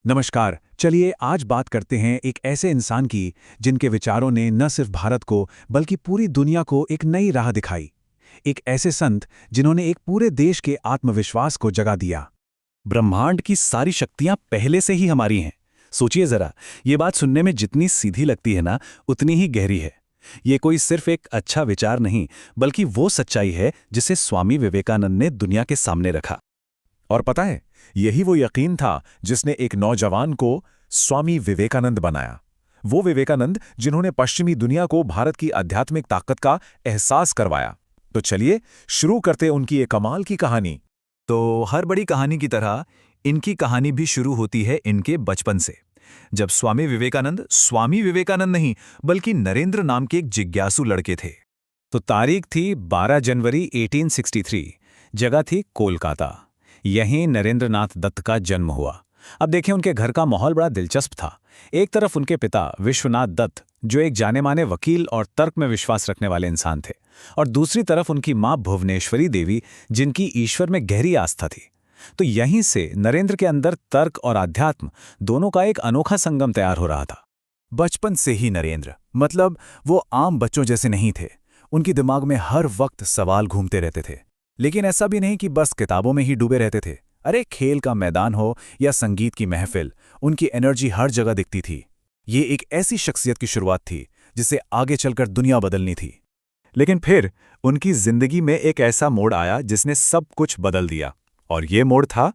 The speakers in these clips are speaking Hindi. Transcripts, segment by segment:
नमस्कार। चलिए आज बात करते हैं एक ऐसे इंसान की जिनके विचारों ने न सिर्फ भारत को बल्कि पूरी दुनिया को एक नई राह दिखाई। एक ऐसे संत जिन्होंने एक पूरे देश के आत्मविश्वास को जगा दिया। ब्रह्मांड की सारी शक्तियां पहले से ही हमारी हैं। सोचिए जरा, ये बात सुनने में जितनी सीधी लगती है ना, उतनी ही गहरी है। ये कोई सिर्फ एक अच्छा विचार नहीं, बल्कि वो सच्चाई है जिसे स्वामी विवेकानंद ने दुनिया के सामने रखा। और पता है, यही वो यकीन था जिसने एक नौजवान को स्वामी विवेकानंद बनाया। वो विवेकानंद जिन्होंने पश्चिमी दुनिया को भारत की आध्यात्मिक ताकत का एहसास करवाया। तो चलिए शुरू करते उनकी एक कमाल की कहानी। तो हर बड़ी कहानी की तरह इनकी कहानी भी शुरू होती है इनके बचपन से, जब स्वामी विवेकानंद नहीं बल्कि नरेंद्र नाम के एक जिज्ञासु लड़के थे। तो तारीख थी 12 जनवरी 1863। जगह थी कोलकाता। यहीं नरेंद्रनाथ दत्त का जन्म हुआ। अब देखें, उनके घर का माहौल बड़ा दिलचस्प था। एक तरफ उनके पिता विश्वनाथ दत्त, जो एक जाने माने वकील और तर्क में विश्वास रखने वाले इंसान थे, और दूसरी तरफ उनकी मां भुवनेश्वरी देवी, जिनकी ईश्वर में गहरी आस्था थी। तो यहीं से नरेंद्र के अंदर तर्क और आध्यात्म दोनों का एक अनोखा संगम तैयार हो रहा था। बचपन से ही नरेंद्र, मतलब वो आम बच्चों जैसे नहीं थे। उनके दिमाग में हर वक्त सवाल घूमते रहते थे। लेकिन ऐसा भी नहीं कि बस किताबों में ही डूबे रहते थे। अरे, खेल का मैदान हो या संगीत की महफिल, उनकी एनर्जी हर जगह दिखती थी। ये एक ऐसी शख्सियत की शुरुआत थी जिसे आगे चलकर दुनिया बदलनी थी। लेकिन फिर उनकी जिंदगी में एक ऐसा मोड़ आया जिसने सब कुछ बदल दिया। और ये मोड़ था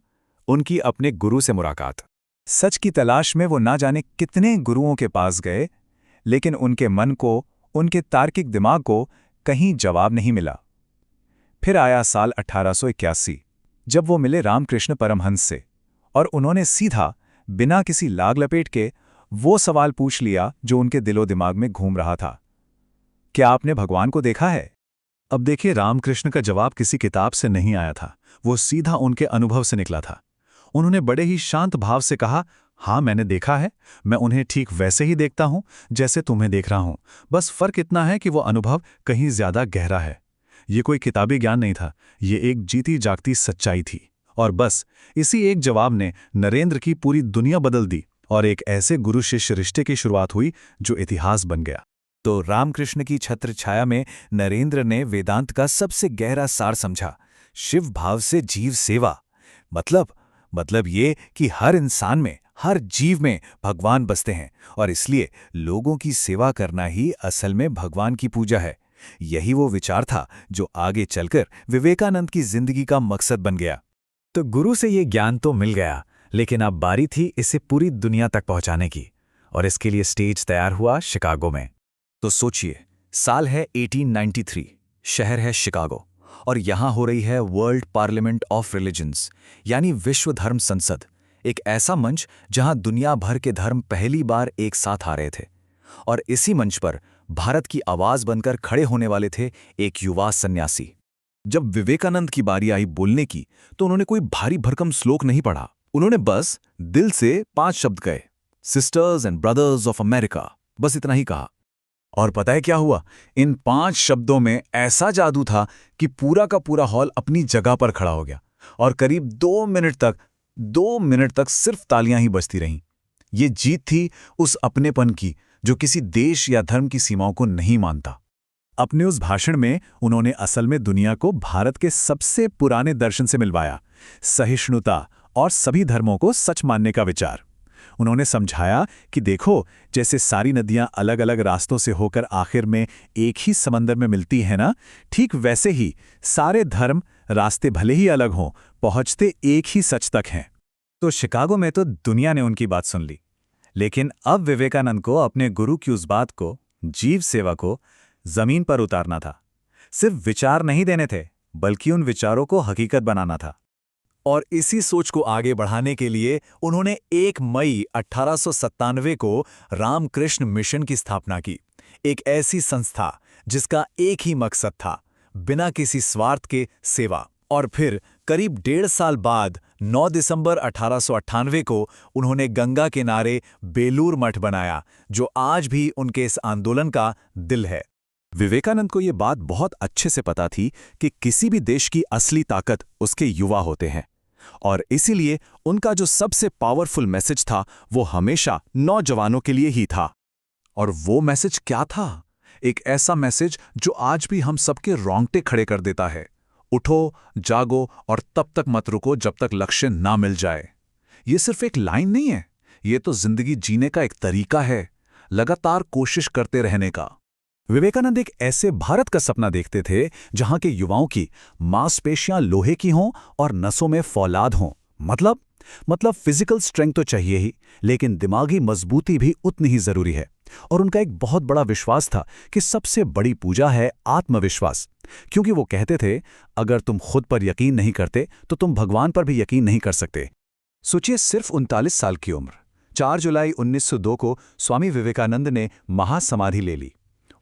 उनकी अपने गुरु से मुलाकात। सच की तलाश में वो ना जाने कितने गुरुओं के पास गए, लेकिन उनके मन को, उनके तार्किक दिमाग को कहीं जवाब नहीं मिला। फिर आया साल 1881, जब वो मिले रामकृष्ण परमहंस से, और उन्होंने सीधा, बिना किसी लाग लपेट के, वो सवाल पूछ लिया जो उनके दिलो दिमाग में घूम रहा था। क्या आपने भगवान को देखा है? अब देखिए, रामकृष्ण का जवाब किसी किताब से नहीं आया था। वो सीधा उनके अनुभव से निकला था। उन्होंने बड़े ही शांत भाव से कहा, हाँ, मैंने देखा है। मैं उन्हें ठीक वैसे ही देखता हूं जैसे तुम्हें देख रहा हूं। बस फर्क इतना है कि वो अनुभव कहीं ज्यादा गहरा है। ये कोई किताबी ज्ञान नहीं था, ये एक जीती जागती सच्चाई थी। और बस इसी एक जवाब ने नरेंद्र की पूरी दुनिया बदल दी, और एक ऐसे गुरु शिष्य रिश्ते की शुरुआत हुई जो इतिहास बन गया। तो रामकृष्ण की छत्र छाया में नरेंद्र ने वेदांत का सबसे गहरा सार समझा। शिव भाव से जीव सेवा, मतलब ये कि हर इंसान में, हर जीव में भगवान बसते हैं, और इसलिए लोगों की सेवा करना ही असल में भगवान की पूजा है। यही वो विचार था जो आगे चलकर विवेकानंद की जिंदगी का मकसद बन गया। तो गुरु से ये ज्ञान तो मिल गया, लेकिन अब बारी थी इसे पूरी दुनिया तक पहुंचाने की, और इसके लिए स्टेज तैयार हुआ शिकागो में। तो सोचिए, साल है 1893, शहर है शिकागो, और यहां हो रही है वर्ल्ड पार्लियामेंट ऑफ रिलीजन्स, यानी विश्व धर्म संसद। एक ऐसा मंच जहां दुनिया भर के धर्म पहली बार एक साथ आ रहे थे। और इसी मंच पर भारत की आवाज बनकर खड़े होने वाले थे एक युवा सन्यासी। जब विवेकानंद की बारी आई बोलने की, तो उन्होंने कोई भारी भरकम श्लोक नहीं पढ़ा। उन्होंने बस दिल से 5 शब्द कहे, sisters and brothers of America, बस इतना ही कहा। और पता है क्या हुआ? इन 5 शब्दों में ऐसा जादू था कि पूरा का पूरा हॉल अपनी जगह पर खड़ा हो गया, और करीब 2 मिनट तक सिर्फ तालियां ही बजती रहीं। ये जीत थी उस अपनेपन की जो किसी देश या धर्म की सीमाओं को नहीं मानता। अपने उस भाषण में उन्होंने असल में दुनिया को भारत के सबसे पुराने दर्शन से मिलवाया, सहिष्णुता और सभी धर्मों को सच मानने का विचार। उन्होंने समझाया कि देखो, जैसे सारी नदियां अलग अलग रास्तों से होकर आखिर में एक ही समंदर में मिलती हैं ना, ठीक वैसे ही सारे धर्म, रास्ते भले ही अलग हों, पहुंचते एक ही सच तक हैं। तो शिकागो में तो दुनिया ने उनकी बात सुन ली, लेकिन अब विवेकानंद को अपने गुरु की उस बात को, जीव सेवा को, जमीन पर उतारना था। सिर्फ विचार नहीं देने थे, बल्कि उन विचारों को हकीकत बनाना था। और इसी सोच को आगे बढ़ाने के लिए उन्होंने 1 मई 1897 को रामकृष्ण मिशन की स्थापना की। एक ऐसी संस्था जिसका एक ही मकसद था, बिना किसी स्वार्थ के सेवा। और फिर करीब 1.5 साल बाद 9 दिसंबर 1898 को उन्होंने गंगा किनारे बेलूर मठ बनाया, जो आज भी उनके इस आंदोलन का दिल है। विवेकानंद को ये बात बहुत अच्छे से पता थी कि किसी भी देश की असली ताकत उसके युवा होते हैं। और इसीलिए उनका जो सबसे पावरफुल मैसेज था वो हमेशा नौजवानों के लिए ही था। और वो मैसेज क्या था? एक ऐसा मैसेज जो आज भी हम सबके रोंगटे खड़े कर देता है। उठो, जागो और तब तक मत रुको जब तक लक्ष्य ना मिल जाए। ये सिर्फ एक लाइन नहीं है, ये तो जिंदगी जीने का एक तरीका है, लगातार कोशिश करते रहने का। विवेकानंद एक ऐसे भारत का सपना देखते थे जहां के युवाओं की मांसपेशियां लोहे की हों और नसों में फौलाद हों। मतलब फिजिकल स्ट्रेंथ तो चाहिए ही, लेकिन दिमागी मजबूती भी उतनी ही जरूरी है। और उनका एक बहुत बड़ा विश्वास था कि सबसे बड़ी पूजा है आत्मविश्वास, क्योंकि वो कहते थे अगर तुम खुद पर यकीन नहीं करते तो तुम भगवान पर भी यकीन नहीं कर सकते। सोचिए, सिर्फ 39 साल की उम्र, 4 जुलाई 1902 को स्वामी विवेकानंद ने महासमाधि ले ली।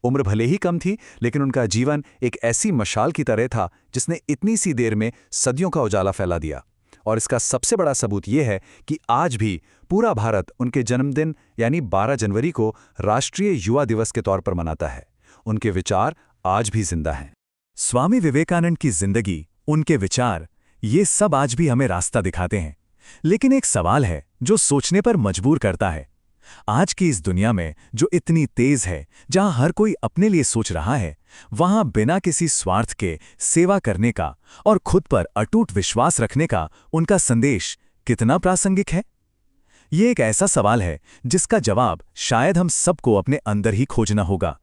उम्र भले ही कम थी, लेकिन उनका जीवन एक ऐसी मशाल की तरह था जिसने इतनी सी देर में सदियों का उजाला फैला दिया। और इसका सबसे बड़ा सबूत यह है कि आज भी पूरा भारत उनके जन्मदिन यानी 12 जनवरी को राष्ट्रीय युवा दिवस के तौर पर मनाता है। उनके विचार आज भी जिंदा हैं। स्वामी विवेकानंद की जिंदगी, उनके विचार, ये सब आज भी हमें रास्ता दिखाते हैं। लेकिन एक सवाल है जो सोचने पर मजबूर करता है। आज की इस दुनिया में जो इतनी तेज है, जहां हर कोई अपने लिए सोच रहा है, वहां बिना किसी स्वार्थ के सेवा करने का और खुद पर अटूट विश्वास रखने का उनका संदेश कितना प्रासंगिक है? ये एक ऐसा सवाल है जिसका जवाब शायद हम सबको अपने अंदर ही खोजना होगा।